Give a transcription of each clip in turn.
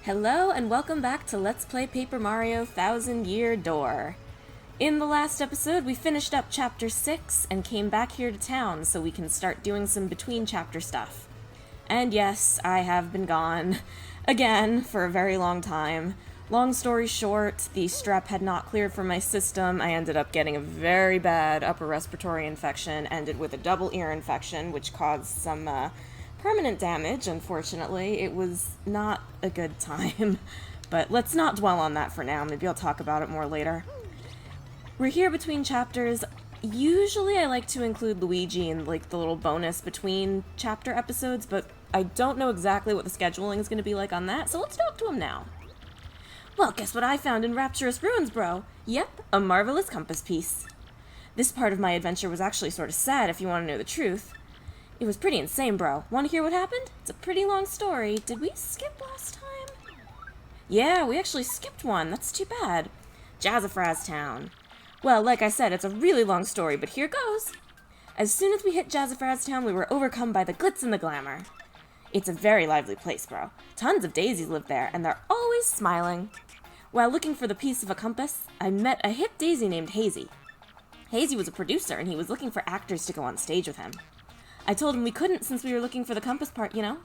Hello and welcome back to Let's Play Paper Mario Thousand Year Door. In the last episode, we finished up Chapter 6 and came back here to town so we can start doing some between chapter stuff. And yes, I have been gone, again, for a very long time. Long story short, the strep had not cleared from my system. I ended up getting a very bad upper respiratory infection, ended with a double ear infection, which caused some permanent damage, unfortunately. It was not a good time, but let's not dwell on that for now. Maybe I'll talk about it more later. We're here between chapters. Usually I like to include Luigi in like the little bonus between chapter episodes, but I don't know exactly what the scheduling is going to be like on that, so let's talk to him now. Well, guess what I found in Rapturous Ruins, bro? Yep, a marvelous compass piece. This part of my adventure was actually sort of sad if you want to know the truth. It was pretty insane, bro. Want to hear what happened? It's a pretty long story. Did we skip last time? Yeah, we actually skipped one. That's too bad. Jazzafraz Town. Well, like I said, it's a really long story, but here goes. As soon as we hit Jazzafraz Town, we were overcome by the glitz and the glamour. It's a very lively place, bro. Tons of daisies live there, and they're always smiling. While looking for the piece of a compass, I met a hip daisy named Hazy. Hazy was a producer, and he was looking for actors to go on stage with him. I told him we couldn't since we were looking for the compass part, you know?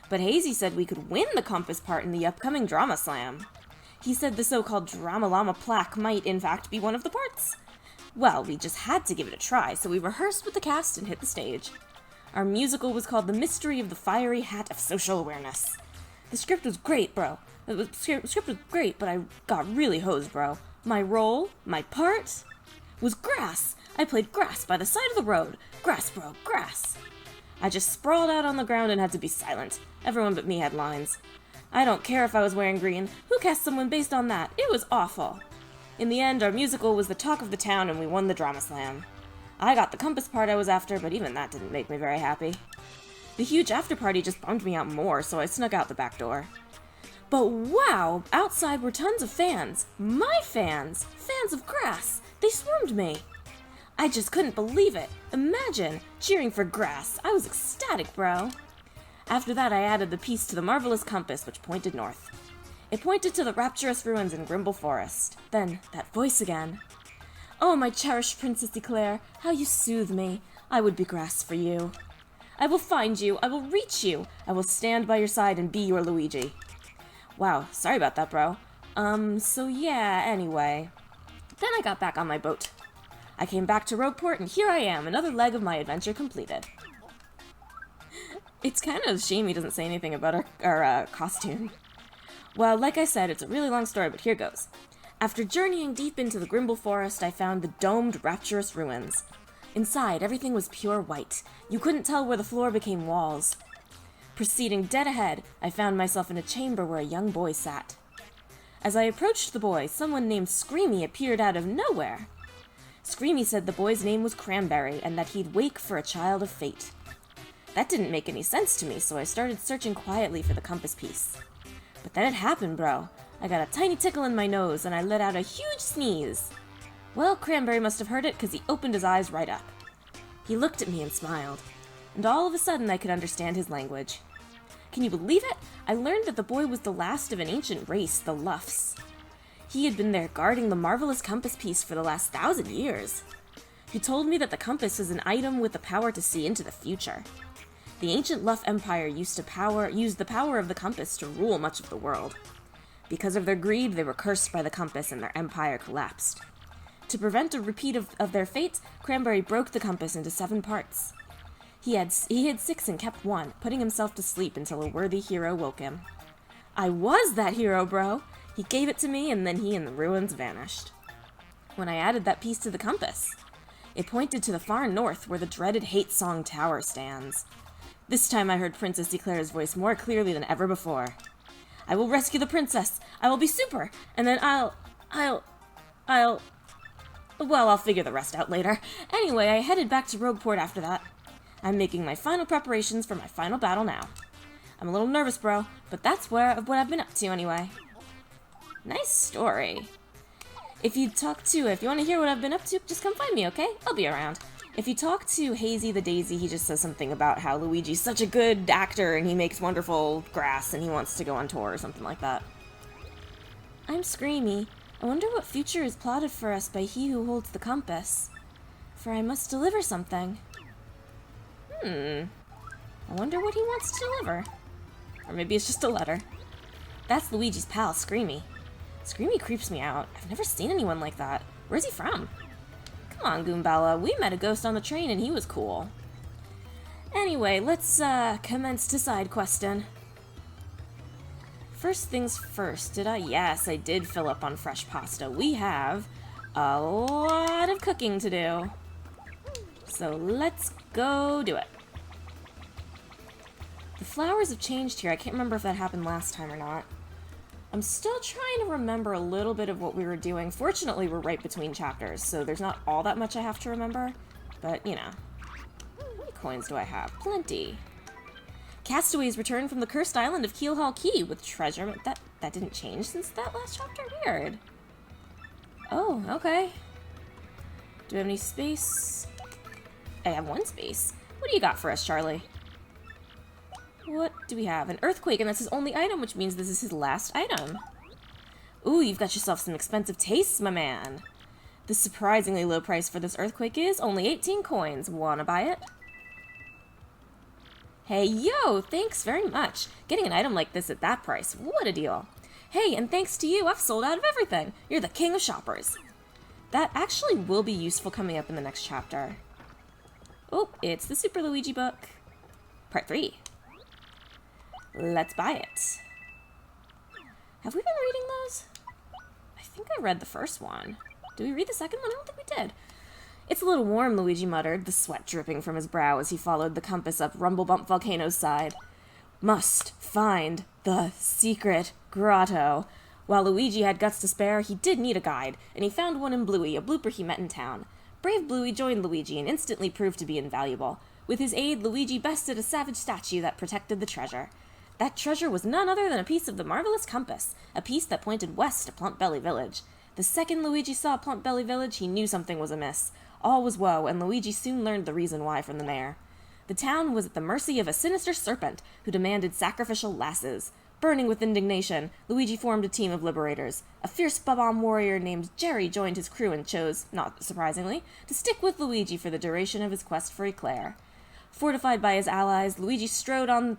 But Hazy said we could win the compass part in the upcoming Drama Slam. He said the so-called Drama Llama plaque might, in fact, be one of the parts. Well, we just had to give it a try, so we rehearsed with the cast and hit the stage. Our musical was called The Mystery of the Fiery Hat of Social Awareness. The script was great, bro. The script was great, but I got really hosed, bro. My role, my part, was grass. I played grass by the side of the road. Grass, bro, grass. I just sprawled out on the ground and had to be silent. Everyone but me had lines. I don't care if I was wearing green. Who cast someone based on that? It was awful. In the end, our musical was the talk of the town and we won the Drama Slam. I got the compass part I was after, but even that didn't make me very happy. The huge after-party just bummed me out more, so I snuck out the back door. But wow! Outside were tons of fans. My fans! Fans of grass! They swarmed me! I just couldn't believe it. Imagine, cheering for grass. I was ecstatic, bro. After that, I added the piece to the marvelous compass, which pointed north. It pointed to the Rapturous Ruins in Grimble Forest. Then, that voice again. Oh, my cherished Princess Eclair, how you soothe me. I would be grass for you. I will find you. I will reach you. I will stand by your side and be your Luigi. Wow, sorry about that, bro. So yeah, anyway. Then I got back on my boat. I came back to Rogueport, and here I am, another leg of my adventure completed. It's kind of a shame he doesn't say anything about our costume. Well, like I said, it's a really long story, but here goes. After journeying deep into the Grimble Forest, I found the domed Rapturous Ruins. Inside, everything was pure white. You couldn't tell where the floor became walls. Proceeding dead ahead, I found myself in a chamber where a young boy sat. As I approached the boy, someone named Screamy appeared out of nowhere. Screamy said the boy's name was Cranberry, and that he'd wake for a child of fate. That didn't make any sense to me, so I started searching quietly for the compass piece. But then it happened, bro. I got a tiny tickle in my nose, and I let out a huge sneeze. Well, Cranberry must have heard it, because he opened his eyes right up. He looked at me and smiled, and all of a sudden I could understand his language. Can you believe it? I learned that the boy was the last of an ancient race, the Luffs. He had been there guarding the marvelous compass piece for the last 1,000 years. He told me that the compass is an item with the power to see into the future. The ancient Luff Empire used the power of the compass to rule much of the world. Because of their greed, they were cursed by the compass and their empire collapsed. To prevent a repeat of their fate, Cranberry broke the compass into 7 parts. He hid 6 and kept 1, putting himself to sleep until a worthy hero woke him. I was that hero, bro! He gave it to me, and then he and the ruins vanished. When I added that piece to the compass, it pointed to the far north where the dreaded Hate Song Tower stands. This time I heard Princess Eclair's voice more clearly than ever before. I will rescue the princess! I will be super! And then I'll figure the rest out later. Anyway, I headed back to Rogueport after that. I'm making my final preparations for my final battle now. I'm a little nervous, bro, but that's what I've been up to anyway. Nice story. If you want to hear what I've been up to, just come find me, okay? I'll be around. If you talk to Hazy the Daisy, he just says something about how Luigi's such a good actor and he makes wonderful grass and he wants to go on tour or something like that. I'm Screamy. I wonder what future is plotted for us by he who holds the compass. For I must deliver something. I wonder what he wants to deliver. Or maybe it's just a letter. That's Luigi's pal, Screamy. Screamy creeps me out. I've never seen anyone like that. Where's he from? Come on, Goombella. We met a ghost on the train and he was cool. Anyway, let's commence to side questing. First things first, did I? Yes, I did fill up on fresh pasta. We have a lot of cooking to do. So let's go do it. The flowers have changed here. I can't remember if that happened last time or not. I'm still trying to remember a little bit of what we were doing. Fortunately, we're right between chapters, so there's not all that much I have to remember. But, you know. How many coins do I have? Plenty. Castaways return from the cursed island of Keelhaul Key with treasure. That didn't change since that last chapter? Weird. Oh, okay. Do I have any space? I have one space. What do you got for us, Charlie? What do we have? An earthquake, and that's his only item, which means this is his last item. Ooh, you've got yourself some expensive tastes, my man. The surprisingly low price for this earthquake is only 18 coins. Wanna buy it? Hey, yo, thanks very much. Getting an item like this at that price, what a deal. Hey, and thanks to you, I've sold out of everything. You're the king of shoppers. That actually will be useful coming up in the next chapter. Oh, it's the Super Luigi book. Part 3. Let's buy it. Have we been reading those? I think I read the first one. Did we read the second one? I don't think we did. It's a little warm, Luigi muttered, the sweat dripping from his brow as he followed the compass up Rumblebump Volcano's side. Must find the secret grotto. While Luigi had guts to spare, he did need a guide, and he found one in Bluey, a blooper he met in town. Brave Bluey joined Luigi and instantly proved to be invaluable. With his aid, Luigi bested a savage statue that protected the treasure. That treasure was none other than a piece of the marvelous compass, a piece that pointed west to Plump Belly Village. The second Luigi saw Plump Belly Village, he knew something was amiss. All was woe, and Luigi soon learned the reason why from the mayor. The town was at the mercy of a sinister serpent who demanded sacrificial lasses. Burning with indignation, Luigi formed a team of liberators. A fierce Bob-omb warrior named Jerry joined his crew and chose, not surprisingly, to stick with Luigi for the duration of his quest for Eclair. Fortified by his allies, Luigi strode on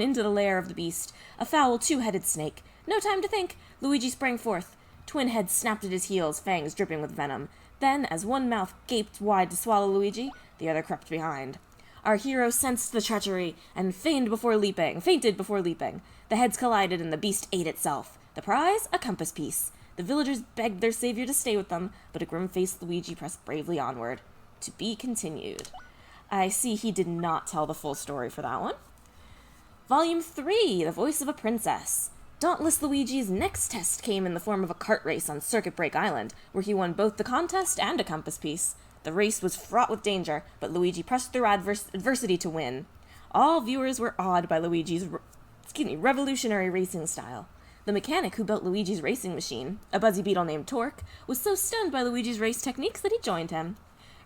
into the lair of the beast, a foul two-headed snake. No time to think. Luigi sprang forth. Twin heads snapped at his heels, fangs dripping with venom. Then, as one mouth gaped wide to swallow Luigi, the other crept behind. Our hero sensed the treachery and fainted before leaping. The heads collided and the beast ate itself. The prize? A compass piece. The villagers begged their savior to stay with them, but a grim-faced Luigi pressed bravely onward. To be continued. I see he did not tell the full story for that one. Volume 3, The Voice of a Princess. Dauntless Luigi's next test came in the form of a kart race on Circuit Break Island, where he won both the contest and a compass piece. The race was fraught with danger, but Luigi pressed through adversity to win. All viewers were awed by Luigi's revolutionary racing style. The mechanic who built Luigi's racing machine, a buzzy beetle named Torque, was so stunned by Luigi's race techniques that he joined him.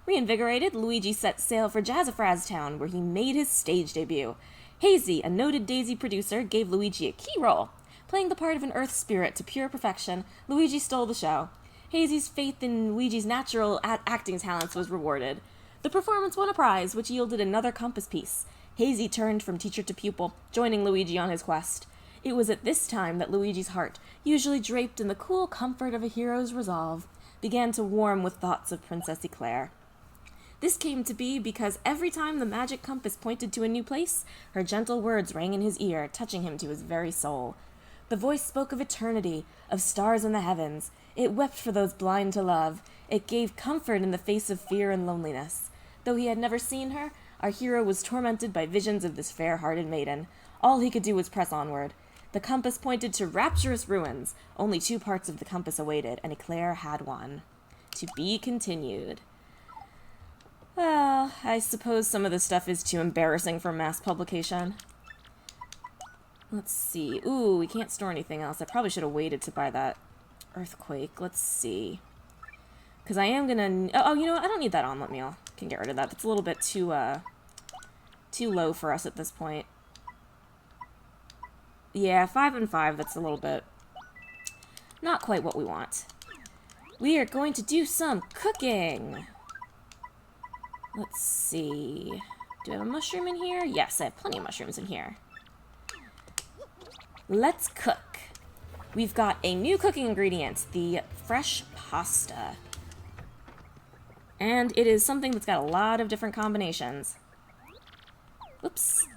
Reinvigorated, Luigi set sail for Jazzafraz Town, where he made his stage debut. Hazy, a noted Daisy producer, gave Luigi a key role. Playing the part of an earth spirit to pure perfection, Luigi stole the show. Hazy's faith in Luigi's natural acting talents was rewarded. The performance won a prize, which yielded another compass piece. Hazy turned from teacher to pupil, joining Luigi on his quest. It was at this time that Luigi's heart, usually draped in the cool comfort of a hero's resolve, began to warm with thoughts of Princess Eclair. This came to be because every time the magic compass pointed to a new place, her gentle words rang in his ear, touching him to his very soul. The voice spoke of eternity, of stars in the heavens. It wept for those blind to love. It gave comfort in the face of fear and loneliness. Though he had never seen her, our hero was tormented by visions of this fair-hearted maiden. All he could do was press onward. The compass pointed to rapturous ruins. Only 2 parts of the compass awaited, and Eclair had one. To be continued. Well, I suppose some of this stuff is too embarrassing for mass publication. Let's see. Ooh, we can't store anything else. I probably should have waited to buy that earthquake. Let's see. Because I am gonna... Oh, you know what? I don't need that omelet meal. can get rid of that. That's a little bit too low for us at this point. Yeah, 5 and 5, that's a little bit not quite what we want. We are going to do some cooking. Let's see. Do I have a mushroom in here? Yes, I have plenty of mushrooms in here. Let's cook. We've got a new cooking ingredient, the fresh pasta. And it is something that's got a lot of different combinations. Whoops.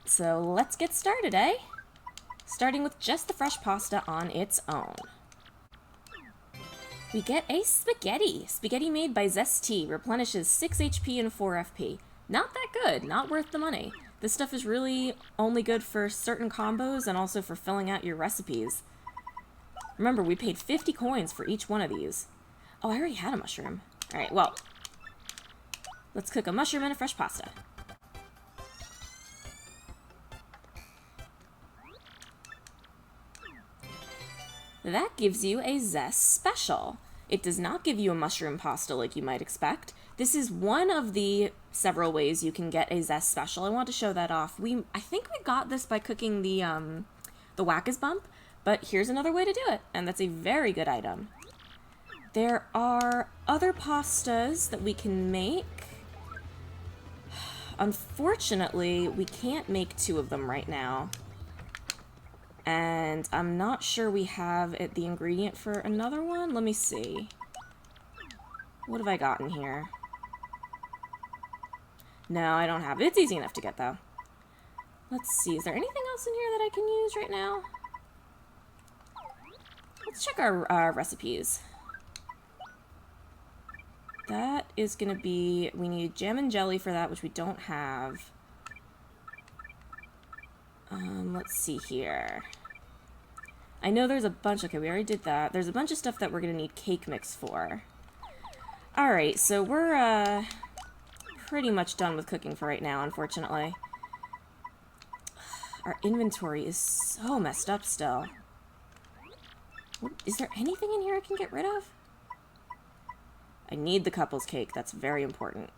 So let's get started, eh? Starting with just the fresh pasta on its own. We get a spaghetti. Spaghetti made by Zesty replenishes 6 HP and 4 FP. Not that good, not worth the money. This stuff is really only good for certain combos and also for filling out your recipes. Remember, we paid 50 coins for each one of these. Oh, I already had a mushroom. Alright, well, let's cook a mushroom and a fresh pasta. That gives you a Zest special. It does not give you a mushroom pasta like you might expect. This is one of the several ways you can get a Zest special. I want to show that off. I think we got this by cooking the Whack-Is Bump, but here's another way to do it, and that's a very good item. There are other pastas that we can make. Unfortunately, we can't make 2 of them right now. And I'm not sure we have the ingredient for another one. Let me see. What have I gotten here? No, I don't have it. It's easy enough to get, though. Let's see. Is there anything else in here that I can use right now? Let's check our recipes. That is going to be... We need jam and jelly for that, which we don't have. Let's see here. I know there's a bunch... Okay, we already did that. There's a bunch of stuff that we're going to need cake mix for. Alright, so we're, pretty much done with cooking for right now, unfortunately. Our inventory is so messed up still. Is there anything in here I can get rid of? I need the couple's cake. That's very important.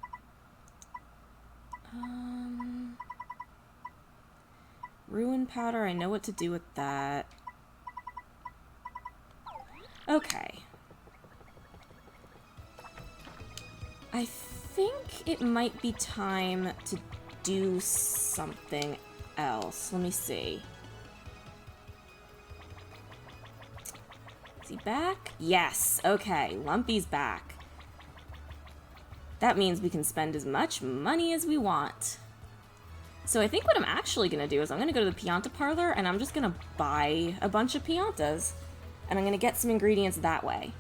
Ruin powder, I know what to do with that. Okay. I think it might be time to do something else. Let me see. Is he back? Yes. Okay, Lumpy's back. That means we can spend as much money as we want. So I think what I'm actually going to do is I'm going to go to the Pianta Parlor and I'm just going to buy a bunch of Piantas. And I'm going to get some ingredients that way.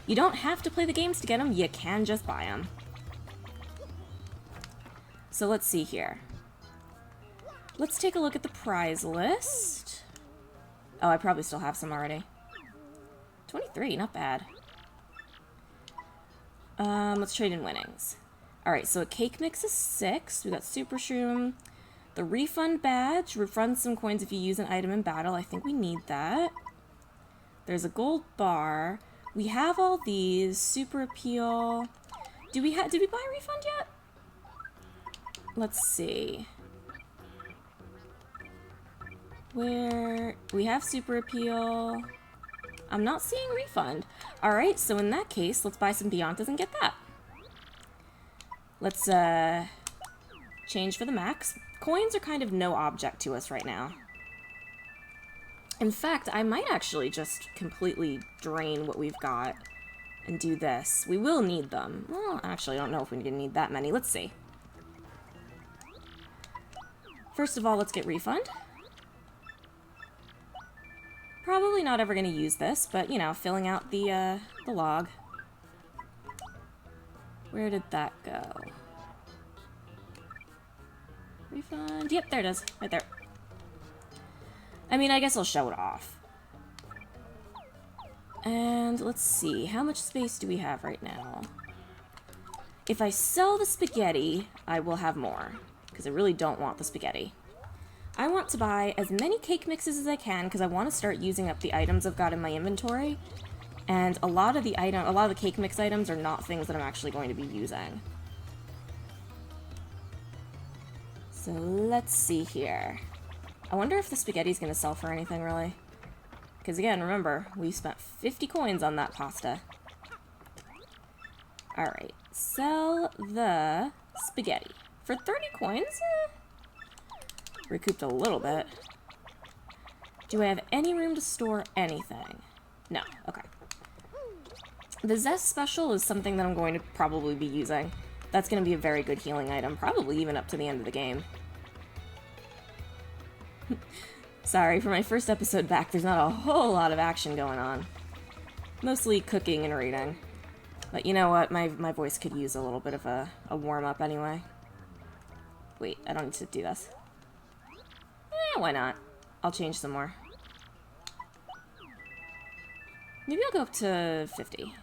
You don't have to play the games to get them, you can just buy them. So let's see here. Let's take a look at the prize list. Oh, I probably still have some already. 23, not bad. Let's trade in winnings. Alright, so a cake mix is 6. We got Super Shroom. The refund badge refunds some coins if you use an item in battle. I think we need that. There's a gold bar. We have all these. Super Appeal. Did we buy a refund yet? Let's see. Where we have Super Appeal. I'm not seeing refund. Alright, so in that case, let's buy some Piantas and get that. Let's change for the max. Coins are kind of no object to us right now. In fact, I might actually just completely drain what we've got and do this. We will need them. Well, actually, I don't know if we're going to need that many. Let's see. First of all, let's get refund. Probably not ever going to use this, but, you know, filling out the log. Where did that go? Refund. Yep, there it is. Right there. I mean, I guess I'll show it off. And let's see. How much space do we have right now? If I sell the spaghetti, I will have more. Because I really don't want the spaghetti. I want to buy as many cake mixes as I can because I want to start using up the items I've got in my inventory. And a lot of the cake mix items are not things that I'm actually going to be using. So let's see here. I wonder if the spaghetti's gonna sell for anything, really. Because again, remember, we spent 50 coins on that pasta. Alright, sell the spaghetti. For 30 coins? Recouped a little bit. Do I have any room to store anything? No, okay. The Zest Special is something that I'm going to probably be using. That's going to be a very good healing item, probably even up to the end of the game. Sorry, for my first episode back, there's not a whole lot of action going on. Mostly cooking and reading. But you know what, my voice could use a little bit of a warm-up anyway. Wait, I don't need to do this. Why not? I'll change some more. Maybe I'll go up to 50.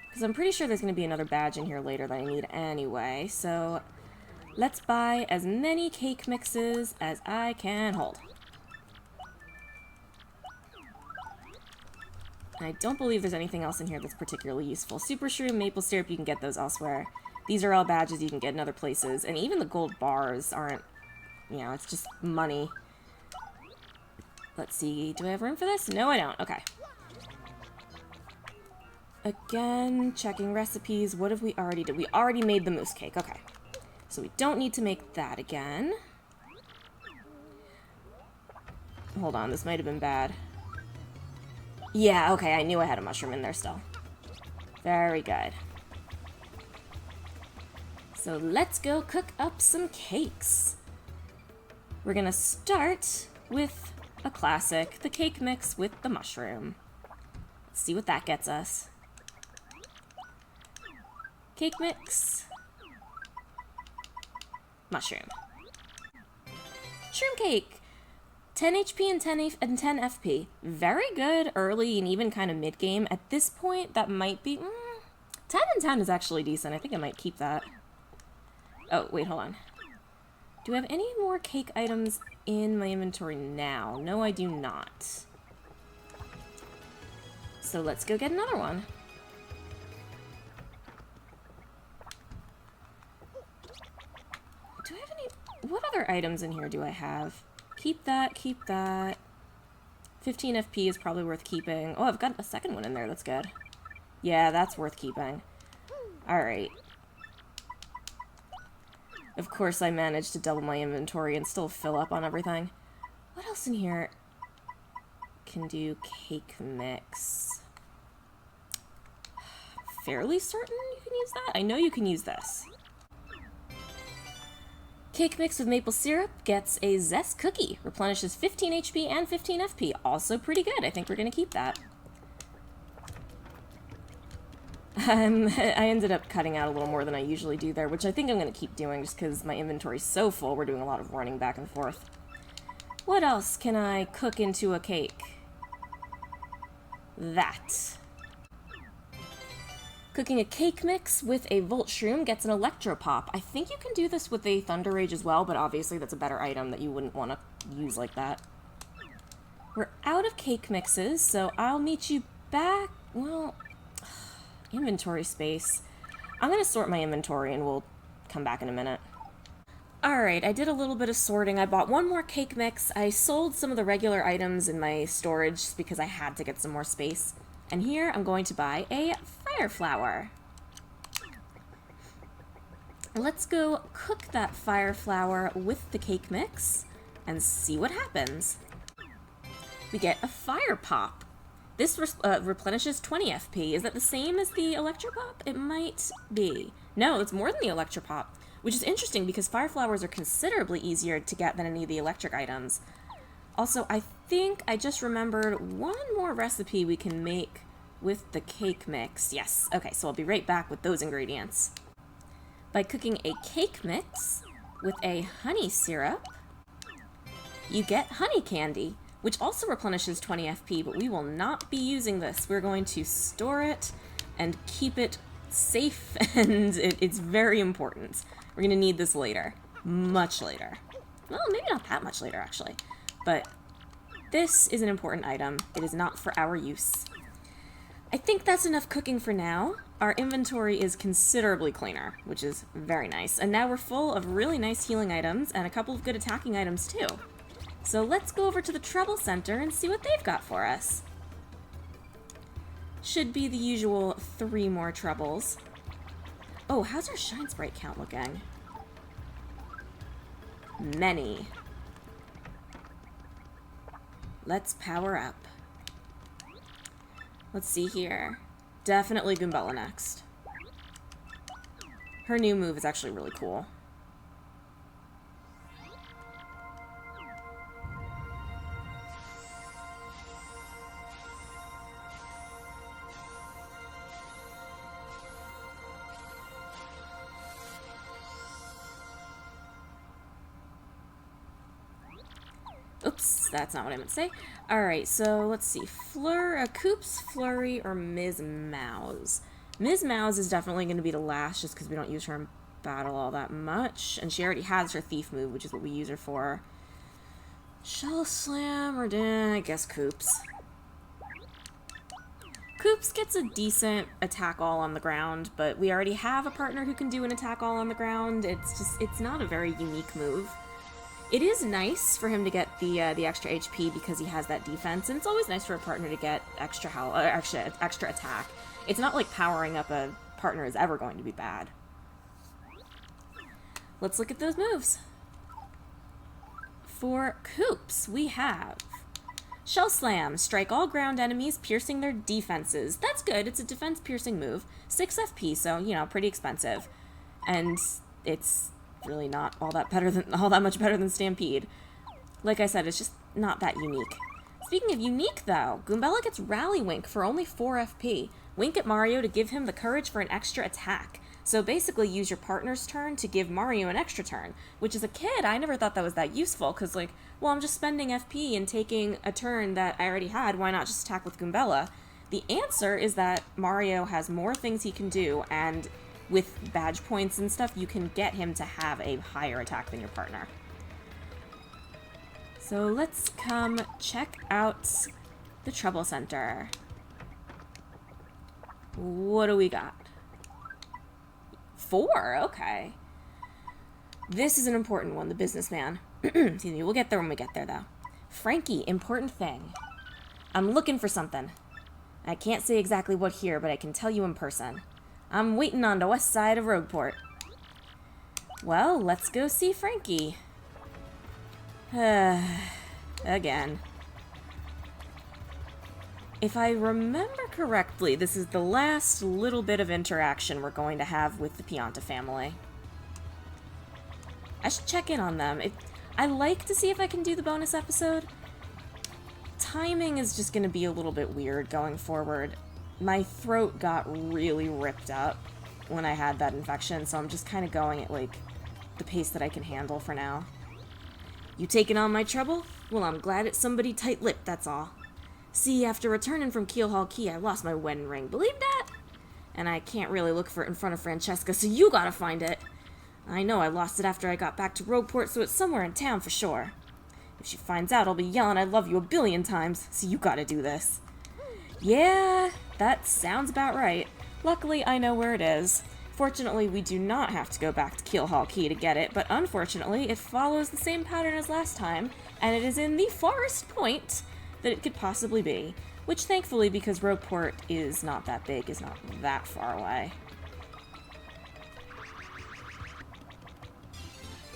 Because I'm pretty sure there's going to be another badge in here later that I need anyway, so let's buy as many cake mixes as I can hold. I don't believe there's anything else in here that's particularly useful. Super Shroom, Maple Syrup, you can get those elsewhere. These are all badges you can get in other places, and even the gold bars aren't, you know, it's just money. Let's see, do I have room for this? No, I don't. Okay. Again, checking recipes. What have we already did? We already made the mousse cake. Okay. So we don't need to make that again. Hold on, this might have been bad. Yeah, okay, I knew I had a mushroom in there still. Very good. So let's go cook up some cakes. We're gonna start with a classic, the cake mix with the mushroom. Let's see what that gets us. Cake mix. Mushroom. Shroom cake. 10 HP and 10 FP. Very good early and even kind of mid-game. At this point, that might be... 10 and 10 is actually decent. I think I might keep that. Oh, wait, hold on. Do I have any more cake items in my inventory now? No, I do not. So let's go get another one. Do I have any... What other items in here do I have? Keep that, keep that. 15 FP is probably worth keeping. Oh, I've got a second one in there. That's good. Yeah, that's worth keeping. Alright. Of course, I managed to double my inventory and still fill up on everything. What else in here can do cake mix? Fairly certain you can use that? I know you can use this. Cake mix with maple syrup gets a Zest cookie. Replenishes 15 HP and 15 FP. Also pretty good. I think we're going to keep that. I ended up cutting out a little more than I usually do there, which I think I'm going to keep doing just because my inventory's so full. We're doing a lot of running back and forth. What else can I cook into a cake? That. Cooking a cake mix with a Volt Shroom gets an Electro Pop. I think you can do this with a Thunder Rage as well, but obviously that's a better item that you wouldn't want to use like that. We're out of cake mixes, so I'll meet you back... Well, inventory space. I'm going to sort my inventory and we'll come back in a minute. Alright, I did a little bit of sorting. I bought one more cake mix. I sold some of the regular items in my storage because I had to get some more space. And here I'm going to buy a fire flower. Let's go cook that fire flower with the cake mix and see what happens. We get a fire pop. This replenishes 20 FP. Is that the same as the Electro Pop? It might be. No, it's more than the Electro Pop, which is interesting because fire flowers are considerably easier to get than any of the electric items. Also, I think I just remembered one more recipe we can make with the cake mix. Yes, okay, so I'll be right back with those ingredients. By cooking a cake mix with a honey syrup, you get honey candy, which also replenishes 20 FP, but we will not be using this. We're going to store it and keep it safe, and it's very important. We're going to need this later. Much later. Well, maybe not that much later, actually. But This is an important item. It is not for our use. I think that's enough cooking for now. Our inventory is considerably cleaner, which is very nice. And now we're full of really nice healing items and a couple of good attacking items too. So let's go over to the Trouble Center and see what they've got for us. Should be the usual 3 more troubles. Oh, how's our Shine Sprite count looking? Many. Let's power up. Let's see here. Definitely Goombella next. Her new move is actually really cool. Oops, that's not what I meant to say. Alright, so let's see. Koops, Flurry, or Ms. Mouse? Ms. Mouse is definitely going to be the last, just because we don't use her in battle all that much. And she already has her Thief move, which is what we use her for. Shell Slam, or I guess Koops. Koops gets a decent attack all on the ground, but we already have a partner who can do an attack all on the ground. It's not a very unique move. It is nice for him to get the extra HP because he has that defense, and it's always nice for a partner to get extra health, extra attack. It's not like powering up a partner is ever going to be bad. Let's look at those moves. For Koops, we have Shell Slam. Strike all ground enemies, piercing their defenses. That's good. It's a defense-piercing move. 6 FP, so, you know, pretty expensive. And it's really not all that much better than Stampede. Like I said, it's just not that unique. Speaking of unique, though, Goombella gets Rally Wink for only 4 FP. Wink at Mario to give him the courage for an extra attack. So basically use your partner's turn to give Mario an extra turn, which as a kid, I never thought that was that useful, because like, well, I'm just spending FP and taking a turn that I already had, why not just attack with Goombella? The answer is that Mario has more things he can do, and with badge points and stuff, you can get him to have a higher attack than your partner. So let's come check out the Trouble Center. What do we got? 4, okay. This is an important one, the businessman. Excuse me, we'll get there when we get there, though. Frankie, important thing. I'm looking for something. I can't say exactly what here, but I can tell you in person. I'm waiting on the west side of Rogueport. Well, let's go see Frankie. Again. If I remember correctly, this is the last little bit of interaction we're going to have with the Pianta family. I should check in on them. I like to see if I can do the bonus episode. Timing is just going to be a little bit weird going forward. My throat got really ripped up when I had that infection, so I'm just kind of going at, like, the pace that I can handle for now. You taking on my trouble? Well, I'm glad it's somebody tight-lipped, that's all. See, after returning from Keelhaul Key, I lost my wedding ring. Believe that? And I can't really look for it in front of Francesca, so you gotta find it. I know I lost it after I got back to Rogueport, so it's somewhere in town for sure. If she finds out, I'll be yelling I love you a billion times, so you gotta do this. Yeah, that sounds about right. Luckily, I know where it is. Fortunately, we do not have to go back to Keelhaul Key to get it, but unfortunately, it follows the same pattern as last time, and it is in the farthest point that it could possibly be, which thankfully, because Rogueport is not that big, is not that far away.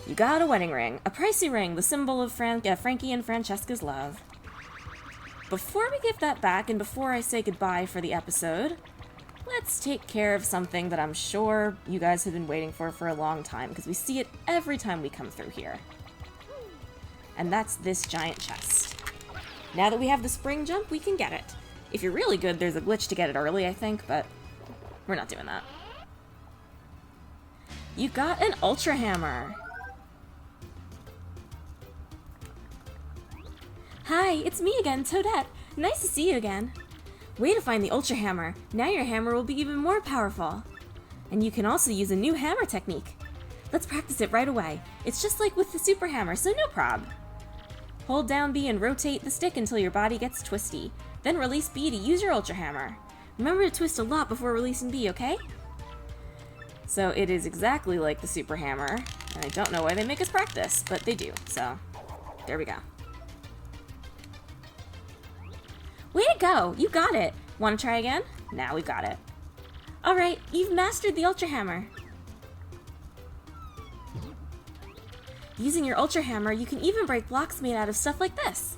You got a wedding ring, a pricey ring, the symbol of Frankie and Francesca's love. Before we give that back, and before I say goodbye for the episode, let's take care of something that I'm sure you guys have been waiting for a long time, because we see it every time we come through here. And that's this giant chest. Now that we have the spring jump, we can get it. If you're really good, there's a glitch to get it early, I think, but we're not doing that. You got an Ultra Hammer! Hi, it's me again, Toadette. Nice to see you again. Way to find the Ultra Hammer. Now your hammer will be even more powerful. And you can also use a new hammer technique. Let's practice it right away. It's just like with the Super Hammer, so no prob. Hold down B and rotate the stick until your body gets twisty. Then release B to use your Ultra Hammer. Remember to twist a lot before releasing B, okay? So it is exactly like the Super Hammer, and I don't know why they make us practice, but they do, so there we go. Way to go! You got it! Want to try again? Now we got it. Alright, you've mastered the Ultra Hammer. Using your Ultra Hammer, you can even break blocks made out of stuff like this.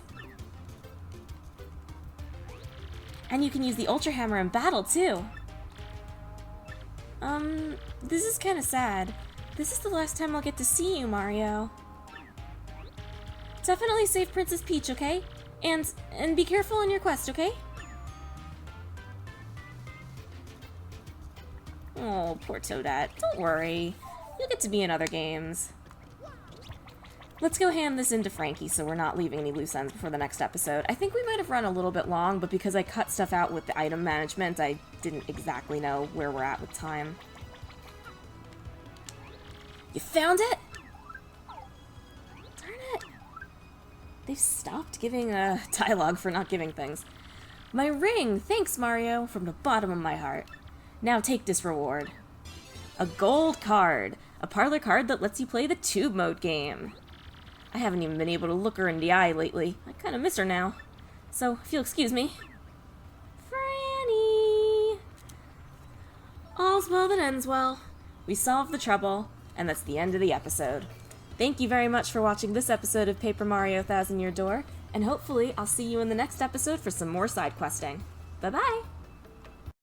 And you can use the Ultra Hammer in battle, too. This is kinda sad. This is the last time I'll get to see you, Mario. Definitely save Princess Peach, okay? And be careful on your quest, okay? Oh, poor Toadette. Don't worry. You'll get to be in other games. Let's go hand this into Frankie so we're not leaving any loose ends before the next episode. I think we might have run a little bit long, but because I cut stuff out with the item management, I didn't exactly know where we're at with time. You found it? Darn it. They've stopped giving dialogue for not giving things. My ring! Thanks, Mario, from the bottom of my heart. Now take this reward. A gold card! A parlor card that lets you play the Tube Mode game. I haven't even been able to look her in the eye lately. I kind of miss her now. So, if you'll excuse me. Franny! All's well that ends well. We solved the trouble, and that's the end of the episode. Thank you very much for watching this episode of Paper Mario Thousand Year Door, and hopefully I'll see you in the next episode for some more side questing. Bye-bye!